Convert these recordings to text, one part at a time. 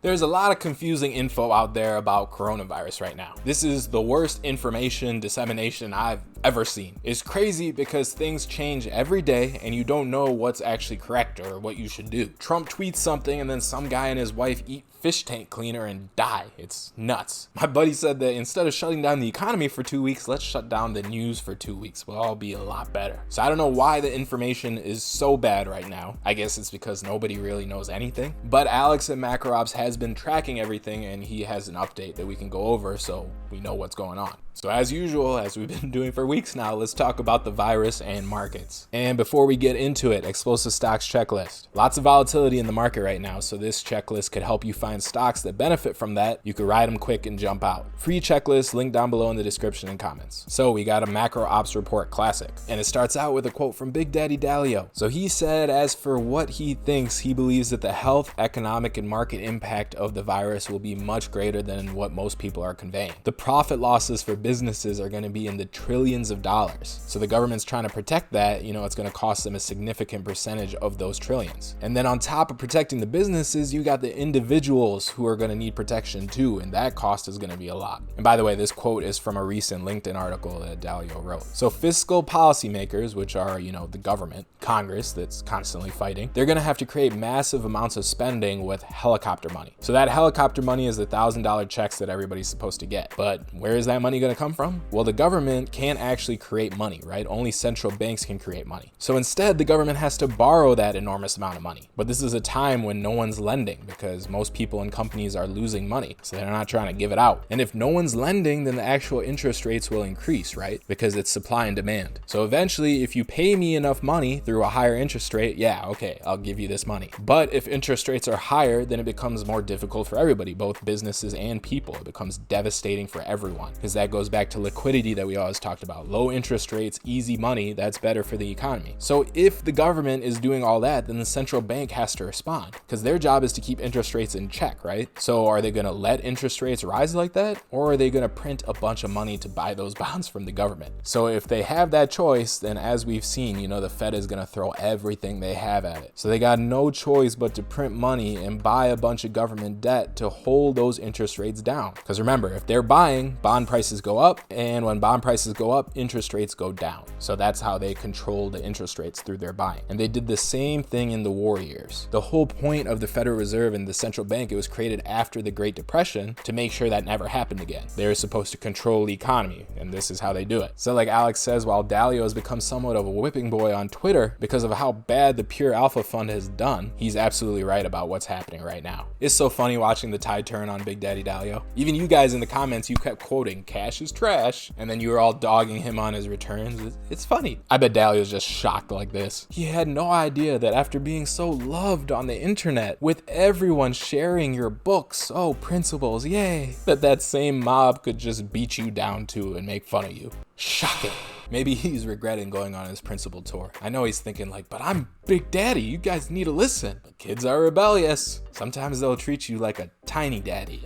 There's a lot of confusing info out there about coronavirus right now. This is the worst information dissemination I've ever seen. It's crazy because things change every day and you don't know what's actually correct or what you should do. Trump tweets something and then some guy and his wife eat fish tank cleaner and die. It's nuts. My buddy said that instead of shutting down the economy for 2 weeks, let's shut down the news for 2 weeks. We'll all be a lot better. So I don't know why the information is so bad right now. I guess it's because nobody really knows anything. But Alex at MacroOps has been tracking everything and he has an update that we can go over so we know what's going on. So as usual, as we've been doing for weeks now, let's talk about the virus and markets. And before we get into it, explosive stocks checklist. Lots of volatility in the market right now, so this checklist could help you find stocks that benefit from that. You could ride them quick and jump out. Free checklist, link down below in the description and comments. So we got a macro ops report classic, and it starts out with a quote from Big Daddy Dalio. So he said, as for what he thinks, he believes that the health, economic, and market impact of the virus will be much greater than what most people are conveying. The profit losses for businesses are going to be in the trillions of dollars. So the government's trying to protect that, it's going to cost them a significant percentage of those trillions. And then on top of protecting the businesses, you got the individuals who are going to need protection too, and that cost is going to be a lot. And by the way, this quote is from a recent LinkedIn article that Dalio wrote. So fiscal policymakers, which are, the government, Congress that's constantly fighting, they're going to have to create massive amounts of spending with helicopter money. So that helicopter money is the $1,000 checks that everybody's supposed to get. But where is that money going to come from? Well, the government can't actually create money, right? Only central banks can create money. So instead, the government has to borrow that enormous amount of money. But this is a time when no one's lending because most people and companies are losing money. So they're not trying to give it out. And if no one's lending, then the actual interest rates will increase, right? Because it's supply and demand. So eventually, if you pay me enough money through a higher interest rate, yeah, okay, I'll give you this money. But if interest rates are higher, then it becomes more difficult for everybody, both businesses and people. It becomes devastating for everyone because that goes back to liquidity that we always talked about. Low interest rates, easy money, that's better for the economy. So if the government is doing all that, then the central bank has to respond because their job is to keep interest rates in check, right? So are they going to let interest rates rise like that? Or are they going to print a bunch of money to buy those bonds from the government? So if they have that choice, then as we've seen, the Fed is going to throw everything they have at it. So they got no choice but to print money and buy a bunch of government debt to hold those interest rates down. Because remember, if they're buying, bond prices go up, and when bond prices go up, interest rates go down. So that's how they control the interest rates through their buying. And they did the same thing in the war years. The whole point of the Federal Reserve and the central bank, it was created after the Great Depression to make sure that never happened again. They're supposed to control the economy, and this is how they do it. So like Alex says, while Dalio has become somewhat of a whipping boy on Twitter because of how bad the Pure Alpha Fund has done, he's absolutely right about what's happening right now. It's so funny watching the tide turn on Big Daddy Dalio. Even you guys in the comments, you kept quoting cash is trash, and then you were all dogging him on his returns. It's funny. I bet Dalio's just shocked like this. He had no idea that after being so loved on the internet, with everyone sharing your books, principles, yay, that same mob could just beat you down too and make fun of you. Shocking. Maybe he's regretting going on his principal tour. I know he's thinking but I'm Big Daddy, you guys need to listen. But kids are rebellious. Sometimes they'll treat you like a tiny daddy.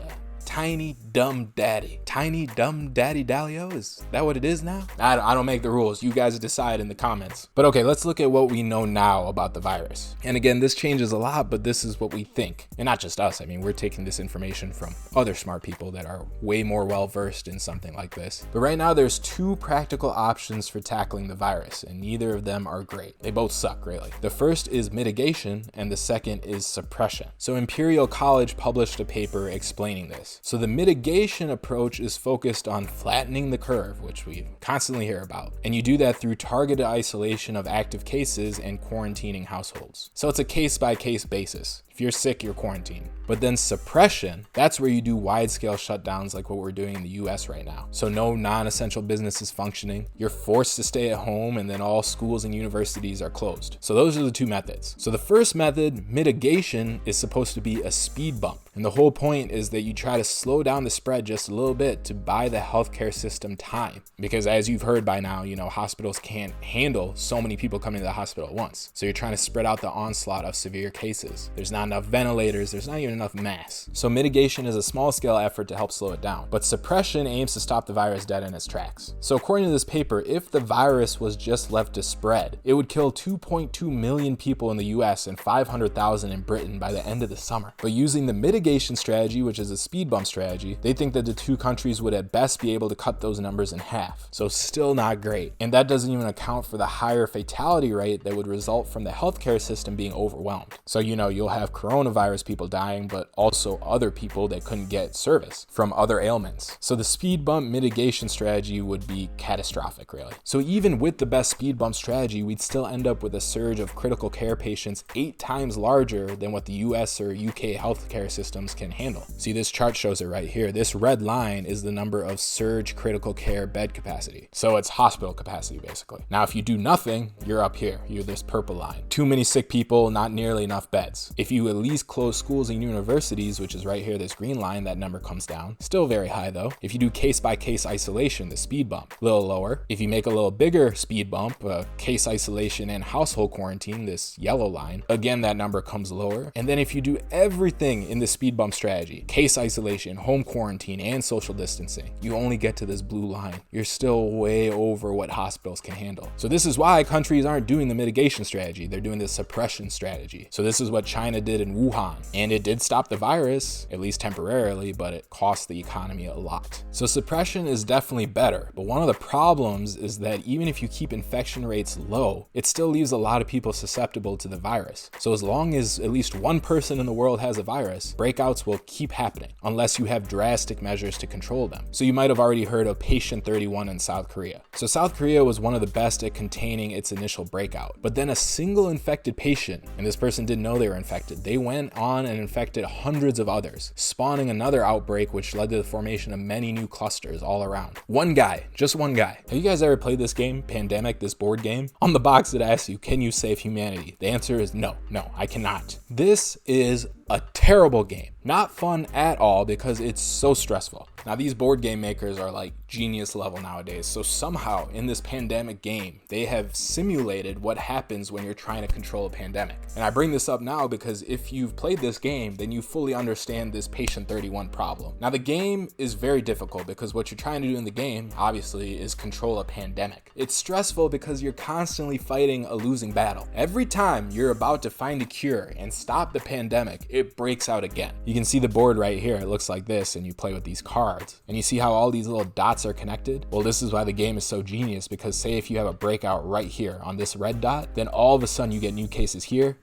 Tiny dumb daddy. Tiny dumb daddy Dalio? Is that what it is now? I don't make the rules. You guys decide in the comments. But okay, let's look at what we know now about the virus. And again, this changes a lot, but this is what we think. And not just us. I mean, we're taking this information from other smart people that are way more well-versed in something like this. But right now, there's two practical options for tackling the virus, and neither of them are great. They both suck, really. The first is mitigation, and the second is suppression. So Imperial College published a paper explaining this. So the mitigation approach is focused on flattening the curve, which we constantly hear about. And you do that through targeted isolation of active cases and quarantining households. So it's a case-by-case basis. If you're sick, you're quarantined. But then suppression, that's where you do wide-scale shutdowns like what we're doing in the US right now. So no non-essential businesses functioning. You're forced to stay at home, and then all schools and universities are closed. So those are the two methods. So the first method, mitigation, is supposed to be a speed bump. And the whole point is that you try to slow down the spread just a little bit to buy the healthcare system time. Because as you've heard by now, hospitals can't handle so many people coming to the hospital at once. So you're trying to spread out the onslaught of severe cases. There's not enough ventilators, there's not even enough masks. So mitigation is a small scale effort to help slow it down, but suppression aims to stop the virus dead in its tracks. So according to this paper, if the virus was just left to spread, it would kill 2.2 million people in the US and 500,000 in Britain by the end of the summer. But using the mitigation strategy, which is a speed bump strategy, they think that the two countries would at best be able to cut those numbers in half. So still not great. And that doesn't even account for the higher fatality rate that would result from the healthcare system being overwhelmed. So you'll have coronavirus people dying, but also other people that couldn't get service from other ailments. So the speed bump mitigation strategy would be catastrophic, really. So even with the best speed bump strategy, we'd still end up with a surge of critical care patients 8 times larger than what the US or UK healthcare systems can handle. See, this chart shows it right here. This red line is the number of surge critical care bed capacity. So it's hospital capacity, basically. Now, if you do nothing, you're up here. You're this purple line. Too many sick people, not nearly enough beds. If you at least close schools and universities, which is right here, this green line, that number comes down. Still very high though. If you do case-by-case isolation, the speed bump, a little lower. If you make a little bigger speed bump, case isolation and household quarantine, this yellow line, again, that number comes lower. And then if you do everything in the speed bump strategy, case isolation, home quarantine, and social distancing, you only get to this blue line. You're still way over what hospitals can handle. So this is why countries aren't doing the mitigation strategy. They're doing the suppression strategy. So this is what China did in Wuhan. And it did stop the virus, at least temporarily, but it cost the economy a lot. So suppression is definitely better. But one of the problems is that even if you keep infection rates low, it still leaves a lot of people susceptible to the virus. So as long as at least one person in the world has a virus, breakouts will keep happening unless you have drastic measures to control them. So you might have already heard of patient 31 in South Korea. So South Korea was one of the best at containing its initial breakout, but then a single infected patient, and this person didn't know they were infected, they went on and infected hundreds of others, spawning another outbreak which led to the formation of many new clusters all around. One guy, just one guy. Have you guys ever played this game, Pandemic, this board game? On the box it asks you, can you save humanity? The answer is no, I cannot. This is a terrible game. Not fun at all because it's so stressful. Now these board game makers are like genius level nowadays. So somehow in this pandemic game, they have simulated what happens when you're trying to control a pandemic. And I bring this up now because if you've played this game, then you fully understand this patient 31 problem. Now the game is very difficult because what you're trying to do in the game, obviously, is control a pandemic. It's stressful because you're constantly fighting a losing battle. Every time you're about to find a cure and stop the pandemic, it breaks out again. You can see the board right here. It looks like this, and you play with these cards. And you see how all these little dots are connected? Well, this is why the game is so genius, because say if you have a breakout right here on this red dot, then all of a sudden you get new cases here,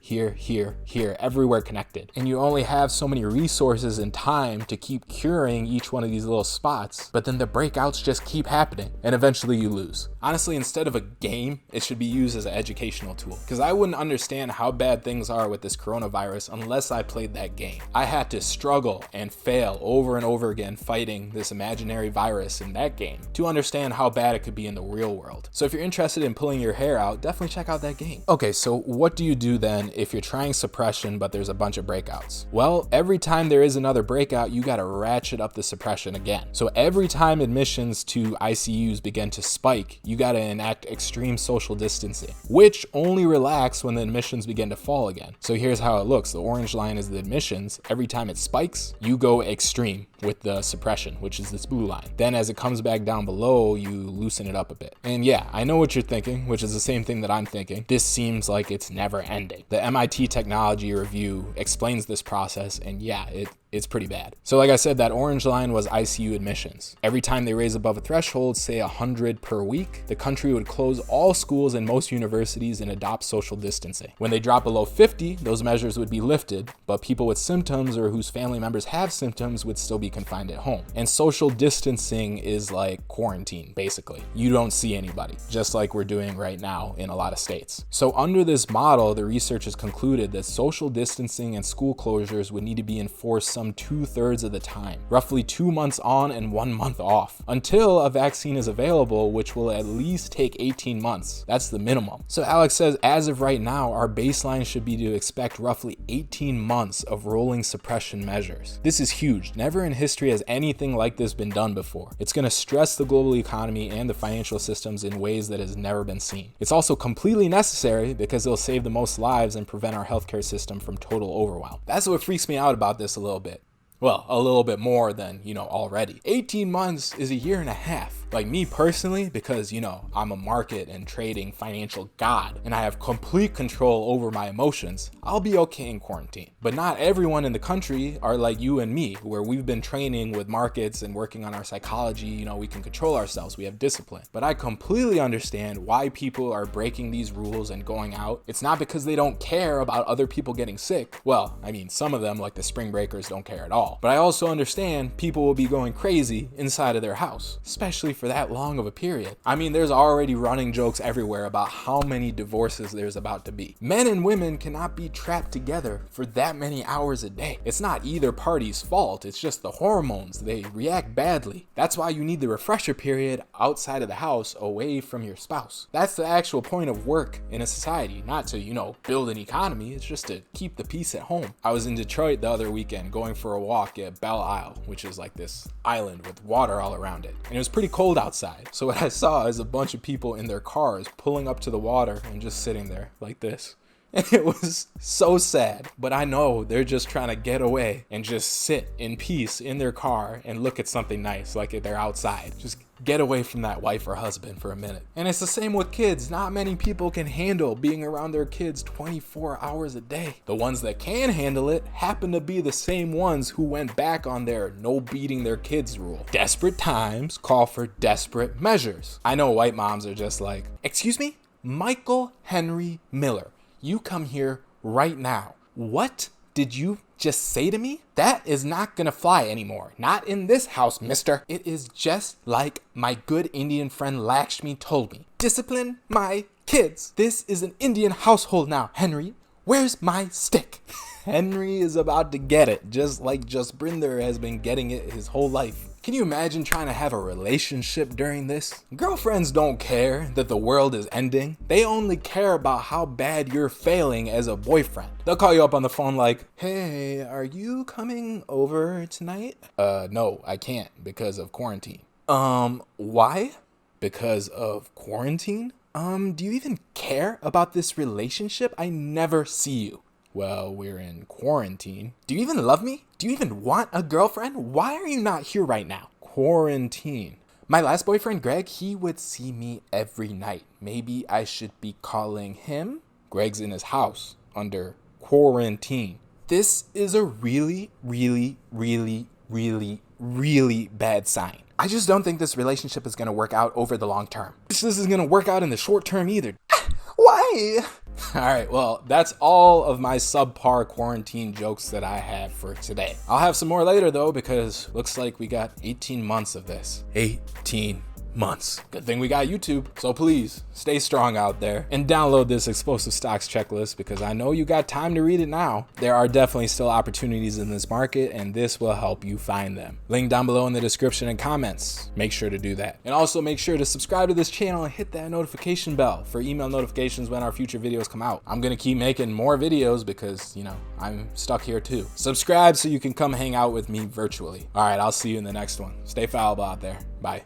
everywhere connected. And you only have so many resources and time to keep curing each one of these little spots, but then the breakouts just keep happening, and eventually you lose. Honestly, instead of a game, it should be used as an educational tool, because I wouldn't understand how bad things are with this coronavirus unless I played that game. I had to struggle and fail over and over again fighting this imaginary virus in that game to understand how bad it could be in the real world. So if you're interested in pulling your hair out, definitely check out that game. Okay, so what do you do then if you're trying suppression but there's a bunch of breakouts? Well, every time there is another breakout, you gotta ratchet up the suppression again. So every time admissions to ICUs begin to spike, you gotta enact extreme social distancing, which only relax when the admissions begin to fall again. So here's how it looks. The orange line is the admissions. Every time it spikes, you go extreme with the suppression, which is this blue line. Then as it comes back down below, you loosen it up a bit. And yeah, I know what you're thinking, which is the same thing that I'm thinking. This seems like it's never ending. The MIT Technology Review explains this process, and yeah, it's pretty bad. So like I said, that orange line was ICU admissions. Every time they raise above a threshold, say 100 per week, the country would close all schools and most universities and adopt social distancing. When they drop below 50, those measures would be lifted, but people with symptoms or whose family members have symptoms would still be confined at home. And social distancing is like quarantine, basically. You don't see anybody, just like we're doing right now in a lot of states. So under this model, the researchers concluded that social distancing and school closures would need to be enforced some 2/3 of the time, roughly 2 months on and 1 month off, until a vaccine is available, which will at least take 18 months. That's the minimum. So Alex says, as of right now, our baseline should be to expect roughly 18 months of rolling suppression measures. This is huge. Never in history has anything like this been done before. It's going to stress the global economy and the financial systems in ways that has never been seen. It's also completely necessary because it'll save the most lives and prevent our healthcare system from total overwhelm. That's what freaks me out about this a little bit. Well, a little bit more than, already. 18 months is a year and a half. Like me personally, because, I'm a market and trading financial god and I have complete control over my emotions, I'll be okay in quarantine. But not everyone in the country are like you and me, where we've been training with markets and working on our psychology. We can control ourselves. We have discipline. But I completely understand why people are breaking these rules and going out. It's not because they don't care about other people getting sick. Well, I mean, some of them, like the spring breakers, don't care at all. But I also understand people will be going crazy inside of their house, especially for that long of a period. I mean, there's already running jokes everywhere about how many divorces there's about to be. Men and women cannot be trapped together for that many hours a day. It's not either party's fault. It's just the hormones. They react badly. That's why you need the refresher period outside of the house, away from your spouse. That's the actual point of work in a society, not to, build an economy. It's just to keep the peace at home. I was in Detroit the other weekend going for a walk at Belle Isle, which is like this island with water all around it. And it was pretty cold outside. So what I saw is a bunch of people in their cars pulling up to the water and just sitting there like this. And it was so sad, but I know they're just trying to get away and just sit in peace in their car and look at something nice, like they're outside. Just get away from that wife or husband for a minute. And it's the same with kids. Not many people can handle being around their kids 24 hours a day. The ones that can handle it happen to be the same ones who went back on their no beating their kids rule. Desperate times call for desperate measures. I know white moms are just like, excuse me, Michael Henry Miller. You come here right now. What did you just say to me? That is not gonna fly anymore. Not in this house, mister. It is just like my good Indian friend Lakshmi told me. Discipline my kids. This is an Indian household now, Henry. Where's my stick? Henry is about to get it, just like Jasprinder has been getting it his whole life. Can you imagine trying to have a relationship during this? Girlfriends don't care that the world is ending. They only care about how bad you're failing as a boyfriend. They'll call you up on the phone like, hey, are you coming over tonight? No, I can't because of quarantine. Why? Because of quarantine? Do you even care about this relationship? I never see you. Well, we're in quarantine. Do you even love me? Do you even want a girlfriend? Why are you not here right now? Quarantine. My last boyfriend, Greg, he would see me every night. Maybe I should be calling him? Greg's in his house under quarantine. This is a really, really, really, really, really bad sign. I just don't think this relationship is going to work out over the long term. This isn't going to work out in the short term either. Why? All right, well, that's all of my subpar quarantine jokes that I have for today. I'll have some more later though, because looks like we got 18 months of this. 18 months. Good thing we got YouTube. So please stay strong out there and download this explosive stocks checklist, because I know you got time to read it now. There are definitely still opportunities in this market, and this will help you find them. Link down below in the description and comments. Make sure to do that. And also make sure to subscribe to this channel and hit that notification bell for email notifications when our future videos come out. I'm gonna keep making more videos because, I'm stuck here too. Subscribe so you can come hang out with me virtually. All right, I'll see you in the next one. Stay fallible out there. Bye.